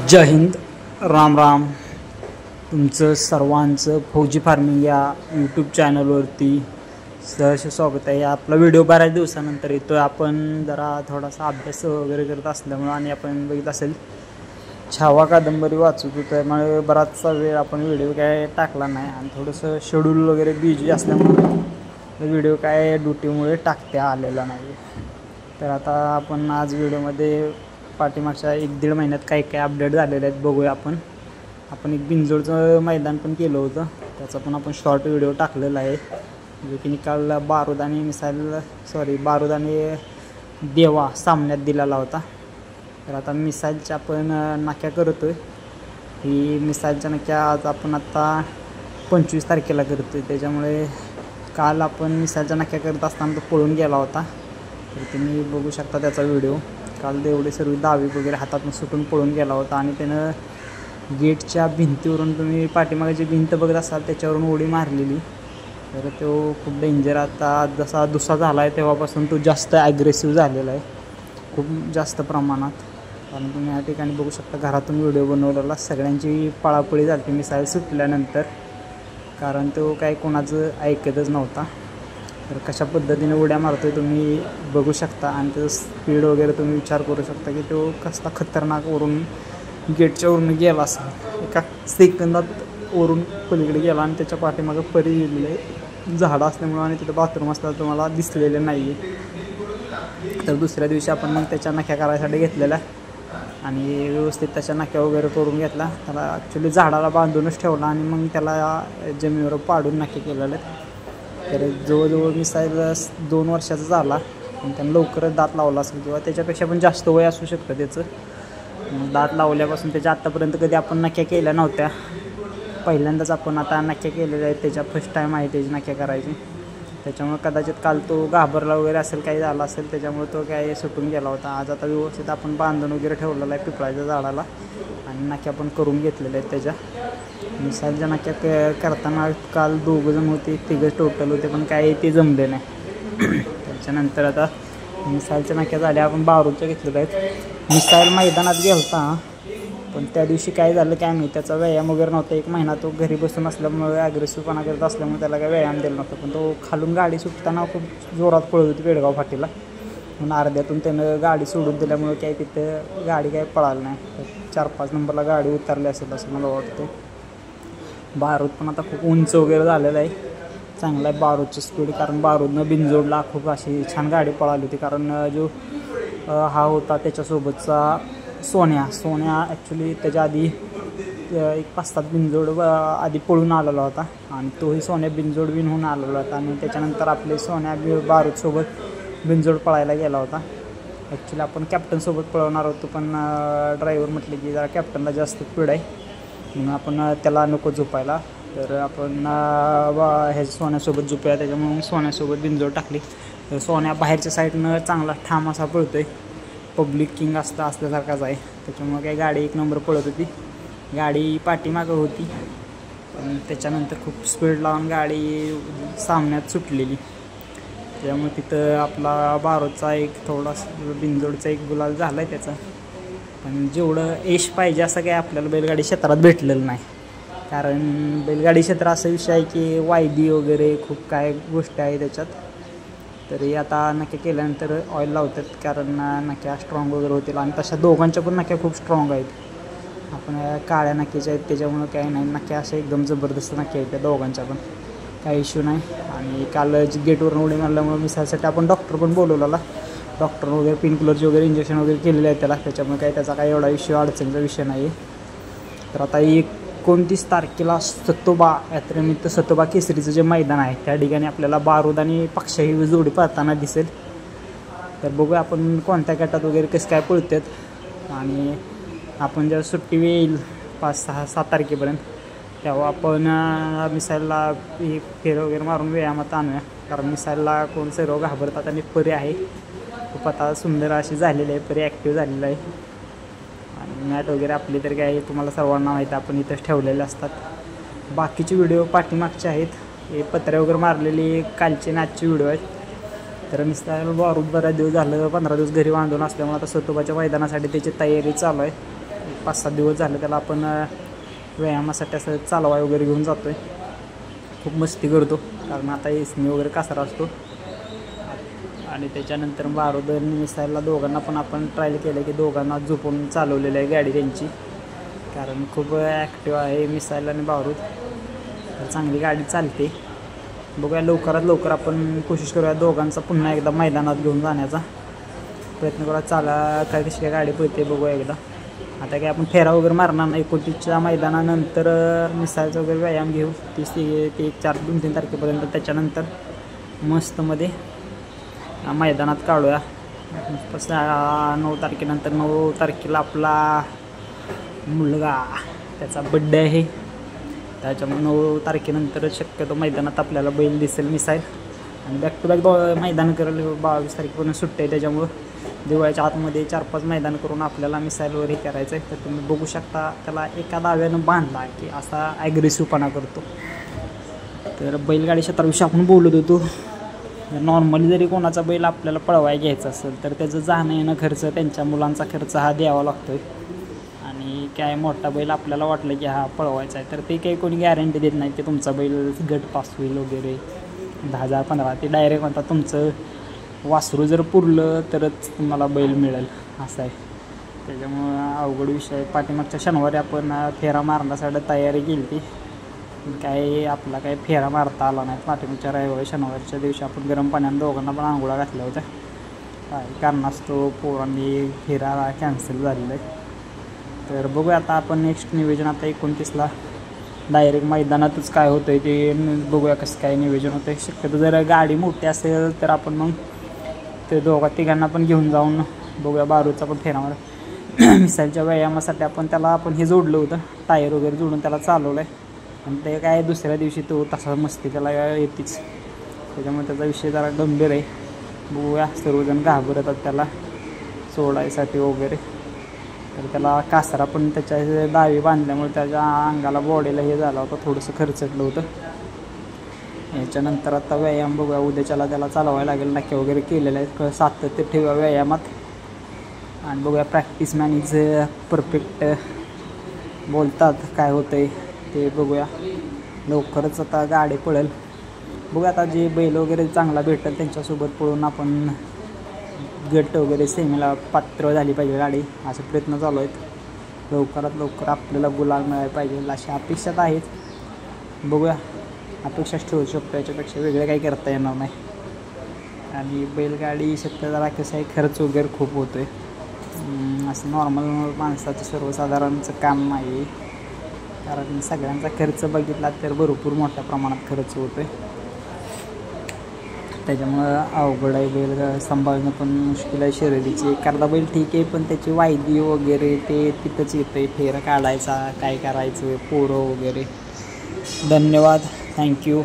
जय हिंद, राम राम. तुमचं सर्वांचं फौजी फार्मिंग या यूट्यूब चॅनलवरती सहर्ष स्वागत आहे. आपला व्हिडिओ बऱ्याच दिवसानंतर येतो आहे. आपण जरा थोडासा अभ्यास वगैरे करत असल्यामुळं आणि आपण बघित असेल छावा कादंबरी वाचत होतो, त्यामुळे बराचसा वेळ आपण व्हिडिओ काय टाकला नाही आणि थोडंसं शेड्यूल वगैरे बिझी असल्यामुळे व्हिडिओ काय ड्युटीमुळे टाकता आलेला नाही. तर आता आपण आज व्हिडिओमध्ये पाठीमागच्या 1-1.5 महिन्यात काय काय अपडेट झालेले आहेत बघूया. आपण एक बिनजोडचं मैदान पण केलं होतं, त्याचा पण आपण शॉर्ट व्हिडिओ टाकलेला आहे, जो की निकाल बारूद आणि देवा सामन्यात दिलेला होता. तर आता मिसाईलच्या आपण नाक्या करतो आहे. ही मिसाईलच्या नाक्या आज आपण आत्ता 25 तारखेला करतो आहे. त्याच्यामुळे काल आपण मिसाईलच्या नाक्या करत असताना तो पळून गेला होता. तर तुम्ही बघू शकता त्याचा व्हिडिओ. काल एवढे सर्व दावी वगैरे हातातून सुटून पळून गेला होता आणि त्यानं गेटच्या भिंतीवरून, तुम्ही पाठीमागे जी भिंत बघत असाल त्याच्यावरून उडी मारलेली. तर तो खूप डेंजर. आता जसा दुसरा झाला आहे तेव्हापासून तो जास्त ॲग्रेसिव्ह झालेला आहे, खूप जास्त प्रमाणात. कारण तुम्ही या ठिकाणी बघू शकता घरातून व्हिडिओ बनवलेला. सगळ्यांची पळापळी झाली मिसाईल सुटल्यानंतर, कारण तो काही कोणाचं ऐकतच नव्हता. तर कशा पद्धतीने उड्या मारतो आहे तुम्ही बघू शकता आणि त्याचं स्पीड वगैरे तुम्ही विचार करू शकता की तो कसला खतरनाक वरून गेटच्या वरून गेला असेल. एका सेकंदात वरून पलीकडे गेला आणि त्याच्या पाठीमागं परी गेलेलं झाडं असल्यामुळं आणि तिथं बाथरूम असल्यावर तुम्हाला दिसलेले नाही आहे. तर दुसऱ्या दिवशी आपण मग त्याच्या नाक्या करायसाठी घेतलेल्या आणि व्यवस्थित त्याच्या नाक्या वगैरे करून घेतला. त्याला ॲक्च्युली झाडाला बांधूनच ठेवला आणि मग त्याला जमिनीवर पाडून नाके केलेले. तर जवळजवळ मिसाईल 2 वर्षाचा झाला आणि त्यानं लवकरच दात लावला असेल किंवा त्याच्यापेक्षा पण जास्त वय असू शकतं त्याचं. दात लावल्यापासून त्याच्या आत्तापर्यंत कधी आपण नाक्या केल्या नव्हत्या. पहिल्यांदाच आपण आता नाक्या केलेल्या आहेत. त्याच्या फर्स्ट टाईम आहे त्याची नाक्या करायची. त्याच्यामुळे कदाचित काल तो घाबरला वगैरे असेल, काही झालं असेल, त्याच्यामुळे तो काय सुटून गेला होता. आज आता व्यवस्थित आपण बांधून वगैरे ठेवलेला आहे पिपळाच्या झाडाला आणि नाक्या पण करून घेतलेल्या आहेत त्याच्या. मिसाईलच्या नाक्या करताना काल 2 जण होते, 3 टोटल होते, पण काही ते जमले नाही. त्याच्यानंतर आता मिसाईलच्या नाक्या झाल्या, आपण बारूदच्या घेतलेल्या आहेत. मिसाईल मैदानात गेलता पण त्या दिवशी काय झालं काय माहिती, त्याचा व्यायाम वगैरे नव्हता. 1 महिना तो घरी बसून असल्यामुळे ॲग्रेसिव्हपणा करत असल्यामुळे त्याला काय व्यायाम दिला नव्हता. पण तो खालून गाडी सुटताना खूप जोरात पळत होती पेडगाव फाटीला. म्हणून अर्ध्यातून त्यानं गाडी सोडून दिल्यामुळे काय तिथं गाडी काय पळाली नाही. 4-5 नंबरला गाडी उतरली असेल असं मला वाटतं. बारूद पण आता खूप उंच वगैरे झालेलं आहे, चांगला आहे बारूदची स्पीड. कारण बारूदनं बिनजोडला खूप अशी छान गाडी पळाली होती. कारण जो हा होता त्याच्यासोबतचा सोन्या ॲक्च्युली त्याच्या आधी 1-5-7 बिनजोड आधी पळून आलेला होता आणि तोही सोन्या बिनजोड विन होऊन आलेला होता. आणि त्याच्यानंतर आपले सोन्या बारूदसोबत बिनजोड पळायला गेला होता. ॲक्च्युली आपण कॅप्टनसोबत पळवणार होतो, पण ड्रायव्हर म्हटले की जरा कॅप्टनला जास्त स्पीड आहे म्हणून आपण त्याला नको झोपायला. तर आपण सोन्यासोबत झोपूया. त्याच्यामुळे सोन्यासोबत बिनजोड टाकली. तर सोन्या बाहेरच्या साईडनं चांगला ठाम असा पळतो आहे, पब्लिक किंग असल्यासारखाच आहे. त्याच्यामुळे काही गाडी 1 नंबर पळत होती. गाडी पाठीमागं होती पण त्याच्यानंतर खूप स्पीड लावून गाडी सामन्यात सुटलेली. त्यामुळे तिथं आपला बारूदचा थोडासा बिनजोडचा गुलाल झाला आहे त्याचा. पण जेवढं यश पाहिजे असं काही आपल्याला बैलगाडी क्षेत्रात भेटलेलं नाही. कारण बैलगाडी क्षेत्र असा विषय आहे की वायदी वगैरे खूप काय गोष्टी आहे त्याच्यात. तरी आता नाक्या केल्यानंतर ऑइल लावतात, कारण नाक्या स्ट्रॉंग वगैरे होतील. आणि तशा दोघांच्या पण नाक्या खूप स्ट्रॉंग आहेत. आपण काळ्या नाक्याच्या आहेत त्याच्यामुळं काही नाही, नाक्या अशा एकदम जबरदस्त नाक्या आहेत त्या दोघांच्या पण, काही इश्यू नाही. आणि काल गेटवरून उडी मारल्यामुळे मिसाईलसाठी आपण डॉक्टर पण बोलवलेला. डॉक्टर वगैरे पेनकिलरचे वगैरे इंजेक्शन वगैरे केलेले आहेत त्याला. त्याच्यामुळे काही त्याचा काही एवढा अडचणीचा विषय नाही. तर आता 29 तारखेला सतोबा यात्रेनिमित्त सतोबा केसरीचं जे मैदान आहे त्या ठिकाणी आपल्याला बारूद आणि पक्ष ही जोडी पळताना दिसेल. तर बघूया आपण कोणत्या गटात वगैरे कसं काय पळतात. आणि आपण जेव्हा सुट्टी येईल 5-6-7 तारखेपर्यंत, तेव्हा आपण मिसाईलला फेर वगैरे मारून व्यायामात आणूया. कारण मिसाईलला कोण सर्व घाबरतात आणि परी आहे खूप आता सुंदर अशी झालेली आहे, परी ॲक्टिव्ह झालेला आहे. आणि मॅट वगैरे आपली तर काय तुम्हाला सर्वांना माहीत आहे, आपण इथंच ठेवलेले असतात. बाकीचे व्हिडिओ पाठीमागचे आहेत, हे पत्रे वगैरे मारलेली कालचे आणि आजचे व्हिडिओ आहेत. तर मिसाईल बारूद बऱ्याच दिवस झालं, 15 दिवस घरी बांधून असल्यामुळे आता सतोबाच्या मैदानासाठी त्याची तयारी चालू आहे. 5-7 दिवस झाले त्याला आपण व्यायामासाठी असं चालवाय वगैरे घेऊन जातो आहे. खूप मस्ती करतो कारण आता इसणी वगैरे कासारा असतो. आणि त्याच्यानंतर बारूद आणि मिसाईलला दोघांना पण आपण ट्रायल केलं की दोघांना झोपून चालवलेलं आहे गाडी त्यांची, कारण खूप ॲक्टिव्ह आहे मिसाईल आणि बारूद. तर चांगली गाडी चालते. बघूया लवकरात लवकर आपण कोशिश करूया दोघांचा पुन्हा एकदा मैदानात घेऊन जाण्याचा प्रयत्न करूया. काय कशी काय गाडी पळते बघूया एकदा. आता काय आपण फेरा वगैरे मारणार नाही. 29च्या मैदानानंतर मिसाईलचा वगैरे व्यायाम घेऊ 30 ते 2-3 तारखेपर्यंत. त्याच्यानंतर मस्तमध्ये मैदानात काढूया. 9 तारखेनंतर 9 तारखेला आपला मुलगा त्याचा बड्डे आहे. त्याच्यामुळे 9 तारखेनंतर शक्यतो मैदानात आपल्याला बैल दिसेल मिसाईल. आणि बॅक टू बॅक मैदान करेल. 22 तारखेपर्यंत सुट्टी आहे, त्याच्यामुळं दिवाळीच्या आतमध्ये 4-5 मैदान करून आपल्याला मिसाईलवर हे करायचं आहे. तर तुम्ही बघू शकता त्याला एका दाव्यानं बांधला की असा ॲग्रेसिव्हपणा करतो. तर बैलगाडी क्षेत्राविषयी आपण बोलत होतो. नॉर्मली जरी कोणाचा बैल आपल्याला पळवाय घ्यायचा असेल तर त्याचं जाणं येणं खर्च, त्यांच्या मुलांचा खर्च हा द्यावा लागतो आहे. आणि काय मोठा बैल आपल्याला वाटलं की हा पळवायचा आहे तर ते काही कोणी गॅरंटी देत नाही की तुमचा बैल गट पास होईल वगैरे 10,000 15,000. ते डायरेक्ट म्हणतात तुमचं वासरू जर पुरलं तरच तुम्हाला बैल मिळेल असं आहे. त्याच्यामुळं अवघड विषय. पाठीमागच्या शनिवारी आपण फेरा मारण्यासाठी तयारी केली ती, काय आपला काही फेरा मारता आला नाही. पाठीमागच्या रविवारी शनिवारच्या दिवशी आपण गरम पाण्यानं दोघांना पण आंघोळा घातल्या होत्या. काय कारणास्तव पोरांनी फेरा कॅन्सल झालेला आहे. तर बघूया आता आपण नेक्स्ट नियोजन आता 29ला डायरेक्ट मैदानातच काय होतं आहे ते बघूया कसं काय नियोजन होतं आहे. शक्यतो जर गाडी मोठी असेल तर आपण मग ते तिघांना पण घेऊन जाऊन बघूया. बारूदचा पण फेरा मार मिसाईलच्या व्यायामासाठी आपण हे जोडलं होतं, टायर वगैरे जोडून त्याला चालवलं आहे. आणि ते काय दुसऱ्या दिवशी तो तसा मस्ती त्याला येतेच, त्याच्यामुळे त्याचा विषय जरा गंभीर आहे. बघूया सर्वजण घाबरतात त्याला सोडायसाठी वगैरे. तर त्याला कासरा पण त्याच्या दावी बांधल्यामुळे त्याच्या अंगाला बॉडीला हे झालं होतं, थोडंसं खरचटलं होतं. याच्यानंतर आता व्यायाम बघूया. उद्याच्याला त्याला चालवायला लागेल. नक्की वगैरे केलेलं आहे. सातत्य ठेवा व्यायामात. आणि बघूया प्रॅक्टिस मॅन इज परफेक्ट बोलतात, काय होतं आहे ते बघूया. लवकरच आता गाडी पळेल. बघूया आता जे बैल वगैरे चांगला भेटेल त्यांच्यासोबत पळून आपण गट वगैरे सेमीला पात्र झाली पाहिजे गाडी, असे प्रयत्न चालू आहेत. लवकरात लवकर आपल्याला गुलाल मिळायला पाहिजे अशा अपेक्षा आहेत. बघूया, अपेक्षाच ठेवू शकतो, याच्यापेक्षा वेगळे काही करता येणार नाही. आणि बैलगाडी शक्यता कसं आहे खर्च वगैरे खूप होतो आहे. असं नॉर्मल माणसाचं सर्वसाधारणचं काम नाही, कारण सगळ्यांचा खर्च बघितला तर भरपूर मोठ्या प्रमाणात खर्च होतो आहे. त्याच्यामुळं अवघड आहे. बैल सांभाळणं पण मुश्किल आहे शर्यतीची. एखादा बैल ठीक आहे पण त्याची वायदी वगैरे ते तिथंच येतं आहे. फेरा काढायचा, काय करायचं, पोरं वगैरे. धन्यवाद, थँक्यू.